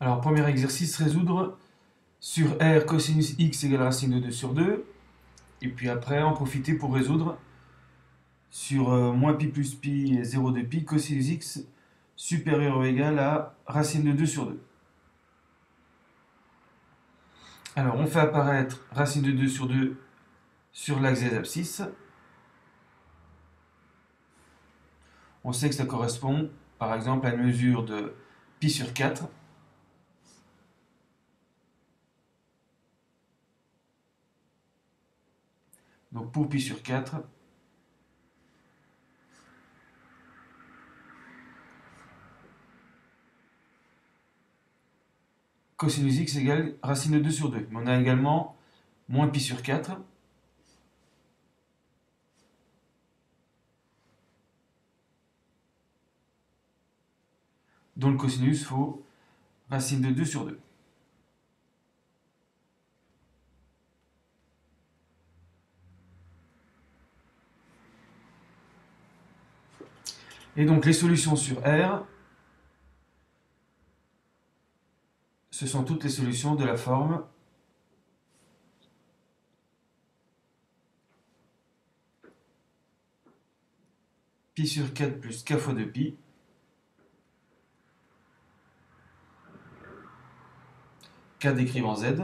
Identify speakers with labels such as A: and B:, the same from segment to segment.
A: Alors, premier exercice, résoudre sur R cosinus x égale racine de 2 sur 2. Et puis après, en profiter pour résoudre sur moins pi plus pi et 0 de pi cosinus x supérieur ou égal à racine de 2 sur 2. Alors, on fait apparaître racine de 2 sur 2 sur l'axe des abscisses. On sait que ça correspond, par exemple, à une mesure de pi sur 4. Donc, pour pi sur 4, cosinus x égale racine de 2 sur 2. Mais on a également moins pi sur 4. Dont le cosinus faut racine de 2 sur 2. Et donc les solutions sur R, ce sont toutes les solutions de la forme pi sur 4 plus k fois 2pi, k décrivant z,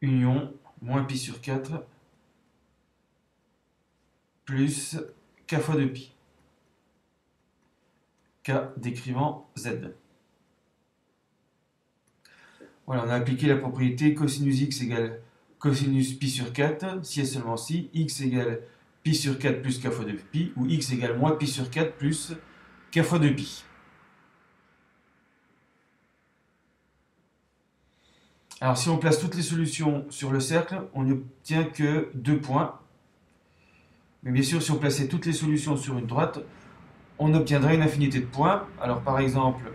A: union moins pi sur 4 plus k fois 2pi, k décrivant z. Voilà, on a appliqué la propriété cosinus x égale cosinus pi sur 4, si et seulement si, x égale pi sur 4 plus k fois 2pi, ou x égale moins pi sur 4 plus k fois 2pi. Alors si on place toutes les solutions sur le cercle, on n'obtient que 2 points. Mais bien sûr, si on plaçait toutes les solutions sur une droite, on obtiendrait une infinité de points. Alors par exemple,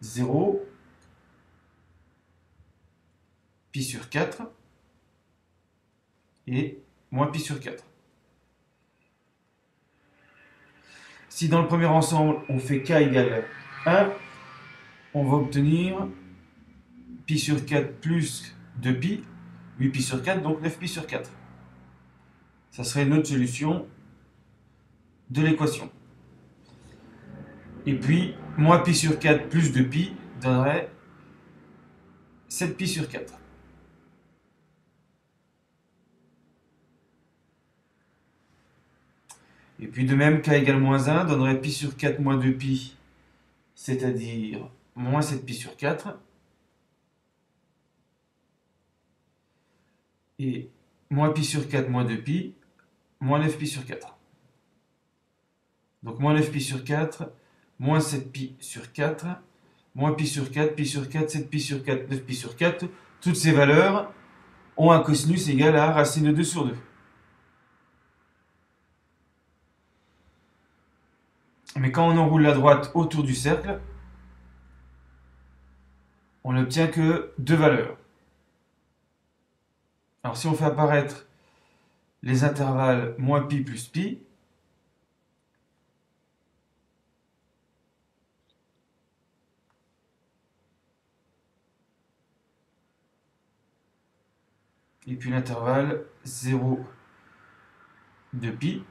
A: 0, pi sur 4 et moins pi sur 4. Si dans le premier ensemble, on fait k égale 1, on va obtenir pi sur 4 plus 2pi, 8 pi sur 4, donc 9 pi sur 4. Ça serait une autre solution de l'équation. Et puis, moins pi sur 4 plus 2pi donnerait 7 pi sur 4. Et puis de même, k égale moins 1 donnerait pi sur 4 moins 2pi, c'est-à-dire moins 7 pi sur 4. Et moins pi sur 4 moins 2pi, moins 9 pi sur 4. Donc moins 9 pi sur 4, moins 7 pi sur 4, moins pi sur 4, pi sur 4, 7 pi sur 4, 9 pi sur 4. Toutes ces valeurs ont un cosinus égal à racine de 2 sur 2. Mais quand on enroule la droite autour du cercle, on n'obtient que deux valeurs. Alors si on fait apparaître les intervalles moins pi plus pi, et puis l'intervalle 0 de pi,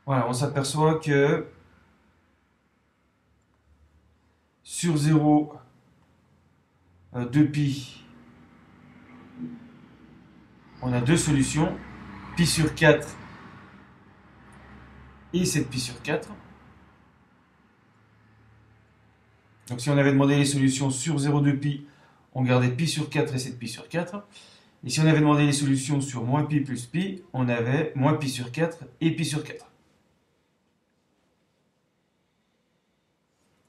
A: voilà, on s'aperçoit que sur 0 de pi, on a deux solutions, pi sur 4 et 7 pi sur 4. Donc si on avait demandé les solutions sur 0 de pi, on gardait pi sur 4 et 7 pi sur 4. Et si on avait demandé les solutions sur moins pi plus pi, on avait moins pi sur 4 et pi sur 4.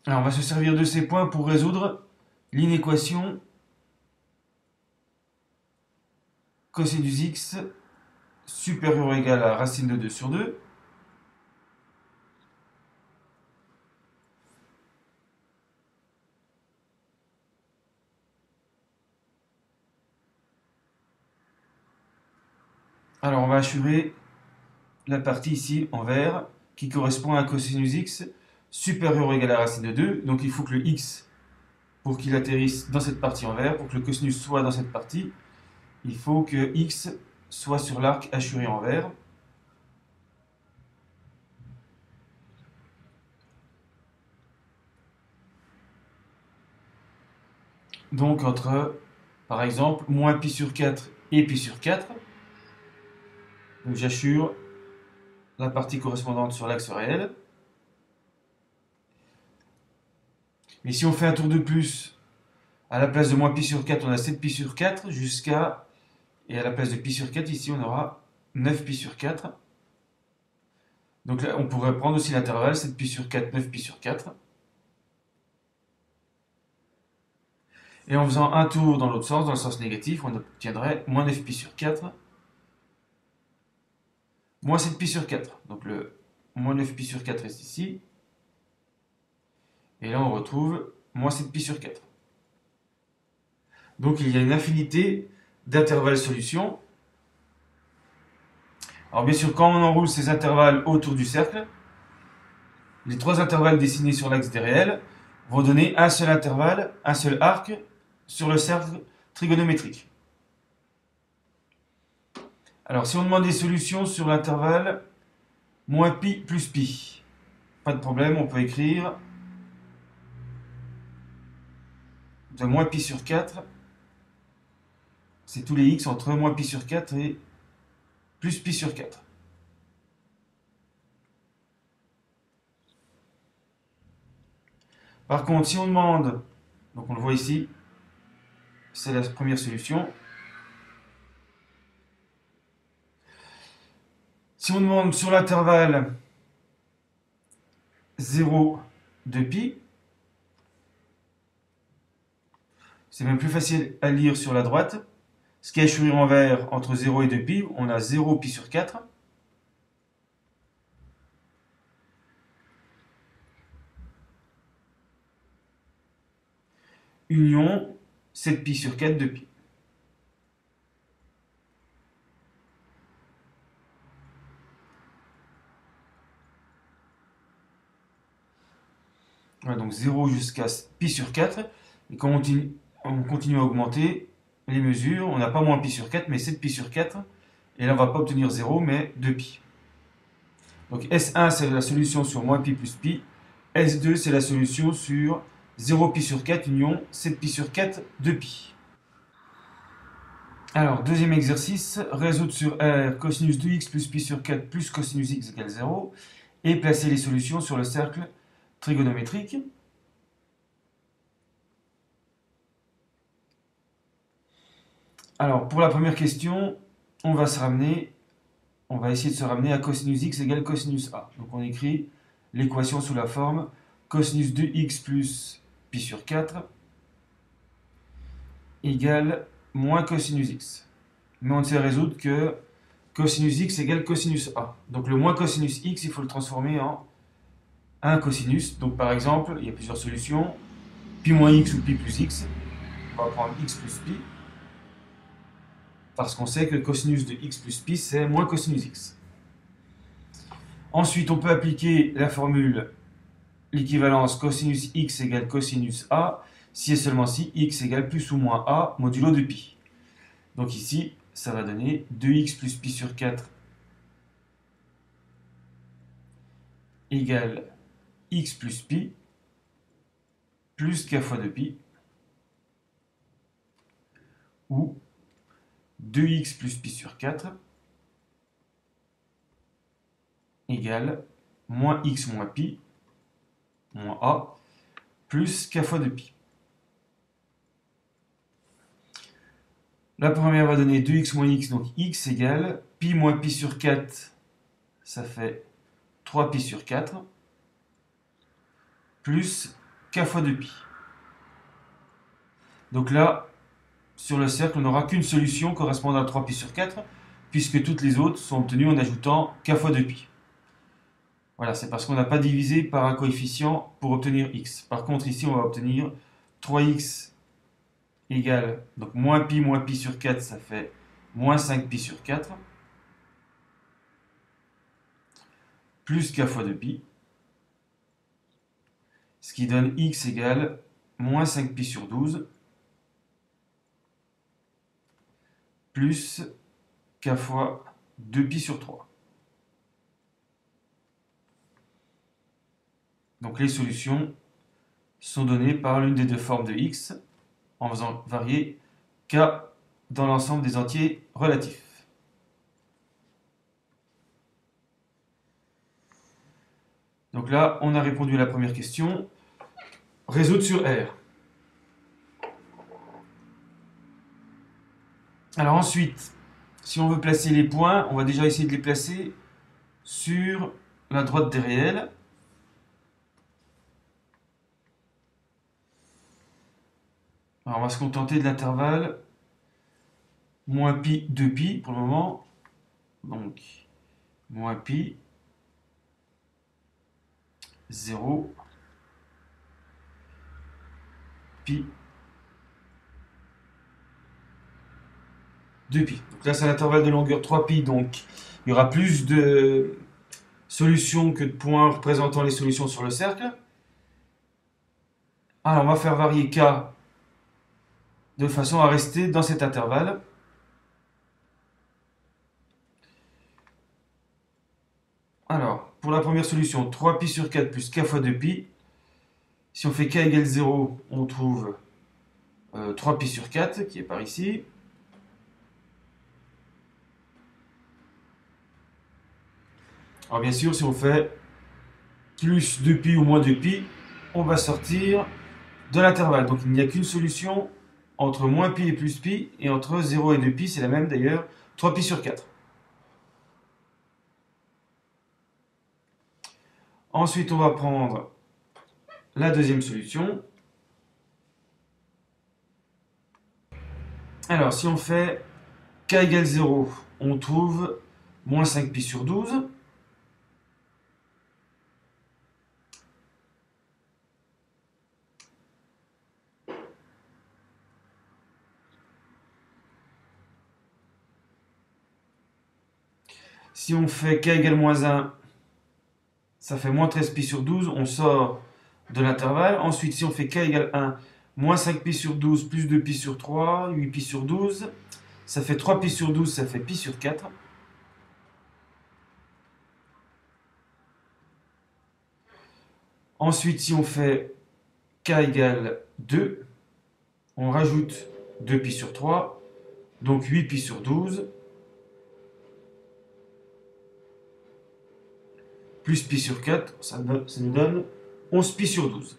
A: Alors on va se servir de ces points pour résoudre l'inéquation cosinus x supérieur ou égal à racine de 2 sur 2. Alors on va assurer la partie ici en vert qui correspond à un cosinus x supérieur ou égal à la racine de 2. Donc il faut que le x, pour qu'il atterrisse dans cette partie en vert, pour que le cosinus soit dans cette partie, il faut que x soit sur l'arc assuré en vert. Donc entre, par exemple, moins pi sur 4 et pi sur 4. Donc j'assure la partie correspondante sur l'axe réel. Mais si on fait un tour de plus, à la place de moins pi sur 4, on a 7 pi sur 4 jusqu'à... Et à la place de pi sur 4, ici, on aura 9 pi sur 4. Donc là, on pourrait prendre aussi l'intervalle 7 pi sur 4, 9 pi sur 4. Et en faisant un tour dans l'autre sens, dans le sens négatif, on obtiendrait moins 9 pi sur 4, moins 7 pi sur 4. Donc le moins 9 pi sur 4 reste ici. Et là, on retrouve moins 7 pi sur 4. Donc il y a une infinité d'intervalles solutions. Alors bien sûr, quand on enroule ces intervalles autour du cercle, les trois intervalles dessinés sur l'axe des réels vont donner un seul intervalle, un seul arc sur le cercle trigonométrique. Alors si on demande des solutions sur l'intervalle moins pi plus pi, pas de problème, on peut écrire de moins pi sur 4, c'est tous les x entre moins pi sur 4 et plus pi sur 4. Par contre, si on demande, donc on le voit ici, c'est la première solution. Si on demande sur l'intervalle 0 de pi, c'est même plus facile à lire sur la droite. Ce qui est assuré en vert entre 0 et 2 pi, on a 0 pi sur 4. Union 7 pi sur 4 de pi. Voilà, donc 0 jusqu'à pi sur 4. Et quand on continue à augmenter les mesures, on n'a pas moins pi sur 4, mais 7 pi sur 4. Et là, on ne va pas obtenir 0, mais 2 pi. Donc S1, c'est la solution sur moins pi plus pi. S2, c'est la solution sur 0 pi sur 4 union 7 pi sur 4 2 pi. Alors, deuxième exercice, résoudre sur R cosinus 2x plus pi sur 4 plus cosinus x égale 0 et placer les solutions sur le cercle trigonométrique. Alors, pour la première question, on va essayer de se ramener à cosinus x égale cosinus a. Donc on écrit l'équation sous la forme cosinus 2x plus pi sur 4 égale moins cosinus x. Mais on ne sait résoudre que cosinus x égale cosinus a. Donc le moins cosinus x, il faut le transformer en 1 cosinus. Donc par exemple, il y a plusieurs solutions. Pi moins x ou pi plus x. On va prendre x plus pi. Parce qu'on sait que le cosinus de x plus pi, c'est moins cosinus x. Ensuite, on peut appliquer la formule, l'équivalence cosinus x égale cosinus a, si et seulement si x égale plus ou moins a modulo de pi. Donc ici, ça va donner 2x plus pi sur 4 égale x plus pi plus k fois 2pi, ou 2x plus pi sur 4 égale moins x moins pi, moins a, plus k fois 2pi. La première va donner 2x moins x, donc x égale pi moins pi sur 4, ça fait 3 pi sur 4, plus k fois 2pi. Donc là, sur le cercle, on n'aura qu'une solution correspondant à 3 pi sur 4, puisque toutes les autres sont obtenues en ajoutant k fois 2pi. Voilà, c'est parce qu'on n'a pas divisé par un coefficient pour obtenir x. Par contre, ici, on va obtenir 3x égale, donc moins pi sur 4, ça fait moins 5 pi sur 4. plus k fois 2pi, ce qui donne x égale moins 5pi sur 12 plus k fois 2pi sur 3. Donc les solutions sont données par l'une des deux formes de x en faisant varier k dans l'ensemble des entiers relatifs. Donc là, on a répondu à la première question. Résoudre sur R. Alors ensuite, si on veut placer les points, on va déjà essayer de les placer sur la droite des réels. Alors on va se contenter de l'intervalle moins pi 2pi pour le moment. Donc moins pi 0 pi 2pi. Donc là c'est un intervalle de longueur 3pi, donc il y aura plus de solutions que de points représentant les solutions sur le cercle. Alors on va faire varier k de façon à rester dans cet intervalle. Alors, pour la première solution, 3pi sur 4 plus k fois 2pi. Si on fait k égale 0, on trouve 3pi sur 4, qui est par ici. Alors bien sûr, si on fait plus 2pi ou moins 2pi, on va sortir de l'intervalle. Donc il n'y a qu'une solution entre moins pi et plus pi, et entre 0 et 2pi, c'est la même d'ailleurs, 3pi sur 4. Ensuite, on va prendre la deuxième solution. Alors, si on fait k égale 0, on trouve moins 5pi sur 12. Si on fait k égale moins 1, ça fait moins 13pi sur 12, on sort de l'intervalle. Ensuite, si on fait k égale 1, moins 5pi sur 12 plus 2pi sur 3, 8pi sur 12, ça fait 3pi sur 12, ça fait pi sur 4. Ensuite, si on fait k égale 2, on rajoute 2pi sur 3, donc 8pi sur 12, plus pi sur 4, ça nous donne 11pi sur 12.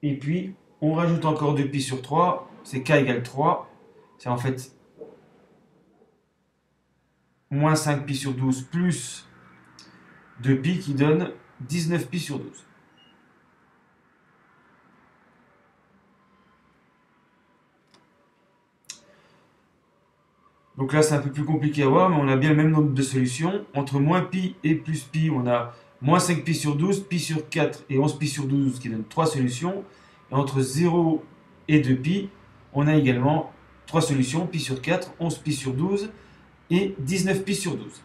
A: Et puis, on rajoute encore 2pi sur 3, c'est k égale 3. C'est en fait moins 5pi sur 12 plus 2pi qui donne 19pi sur 12. Donc là, c'est un peu plus compliqué à voir, mais on a bien le même nombre de solutions. Entre moins pi et plus pi, on a moins 5pi sur 12, pi sur 4 et 11pi sur 12 qui donnent 3 solutions. Et entre 0 et 2pi, on a également 3 solutions, pi sur 4, 11pi sur 12 et 19pi sur 12.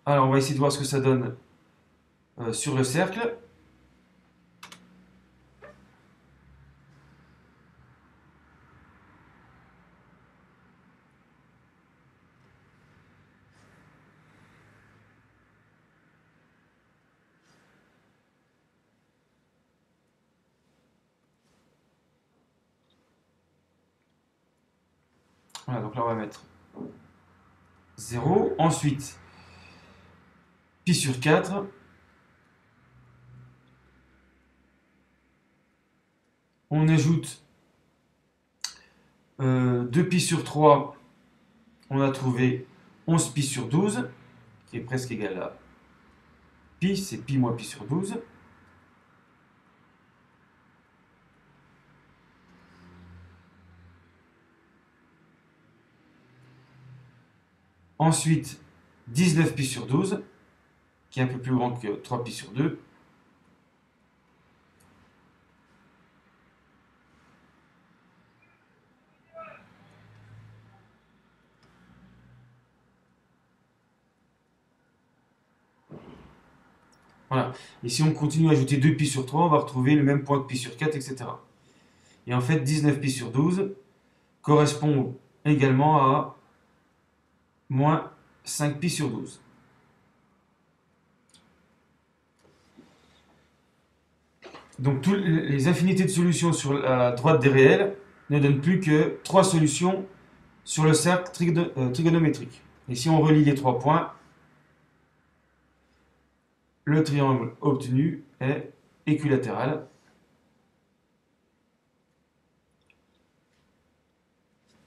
A: Alors, on va essayer de voir ce que ça donne sur le cercle. Voilà, donc là, on va mettre 0. Ensuite, pi sur 4. On ajoute 2pi sur 3, on a trouvé 11pi sur 12, qui est presque égal à pi, c'est pi moins pi sur 12. Ensuite, 19 pi sur 12, qui est un peu plus grand que 3 pi sur 2. Voilà. Et si on continue à ajouter 2 pi sur 3, on va retrouver le même point que pi sur 4, etc. Et en fait, 19 pi sur 12 correspond également à moins 5 pi sur 12. Donc, toutes les infinités de solutions sur la droite des réels ne donnent plus que 3 solutions sur le cercle trigonométrique. Et si on relie les 3 points, le triangle obtenu est équilatéral.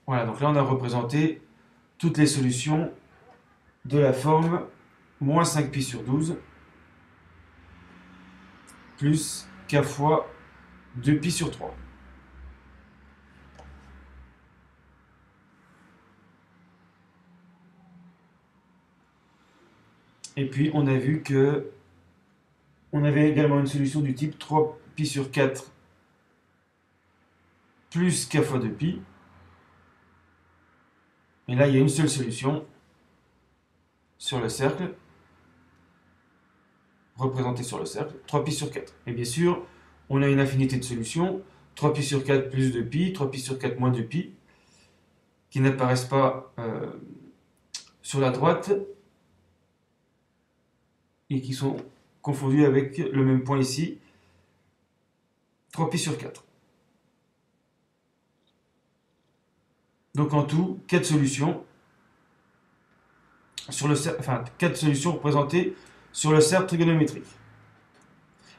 A: Voilà, donc là on a représenté toutes les solutions de la forme moins 5pi sur 12 plus k fois 2pi sur 3. Et puis on a vu que on avait également une solution du type 3pi sur 4 plus k fois 2pi. Et là il y a une seule solution sur le cercle, représentée sur le cercle, 3pi sur 4. Et bien sûr, on a une infinité de solutions, 3pi sur 4 plus 2pi, 3pi sur 4 moins 2pi, qui n'apparaissent pas sur la droite et qui sont confondus avec le même point ici, 3pi sur 4. Donc en tout, 4 solutions sur le cercle, enfin 4 solutions représentées sur le cercle trigonométrique.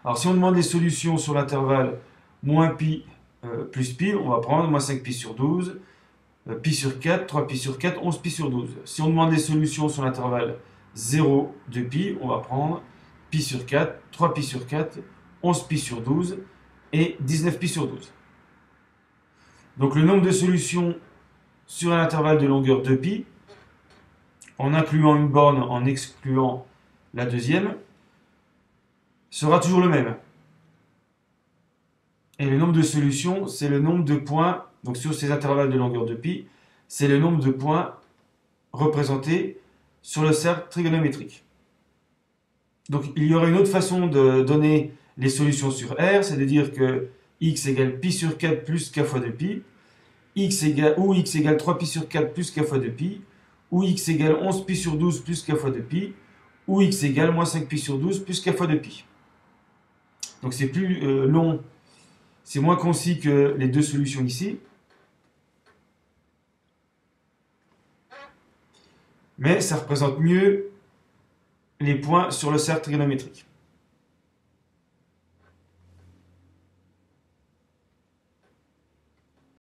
A: Alors si on demande les solutions sur l'intervalle moins pi plus pi, on va prendre moins 5 pi sur 12, pi sur 4, 3 pi sur 4, 11 pi sur 12. Si on demande les solutions sur l'intervalle 0, 2 pi, on va prendre pi sur 4, 3 pi sur 4, 11 pi sur 12 et 19 pi sur 12. Donc le nombre de solutions sur un intervalle de longueur 2 pi, en incluant une borne, en excluant la deuxième, sera toujours le même. Et le nombre de solutions, c'est le nombre de points, donc sur ces intervalles de longueur de pi, c'est le nombre de points représentés sur le cercle trigonométrique. Donc il y aurait une autre façon de donner les solutions sur R, c'est de dire que x égale pi sur 4 plus k fois 2pi, ou x égale 3 pi sur 4 plus k fois 2pi, ou x égale 11 pi sur 12 plus k fois 2pi, ou x égale moins 5 pi sur 12 plus k fois 2pi. Donc c'est plus long, c'est moins concis que les deux solutions ici. Mais ça représente mieux les points sur le cercle trigonométrique.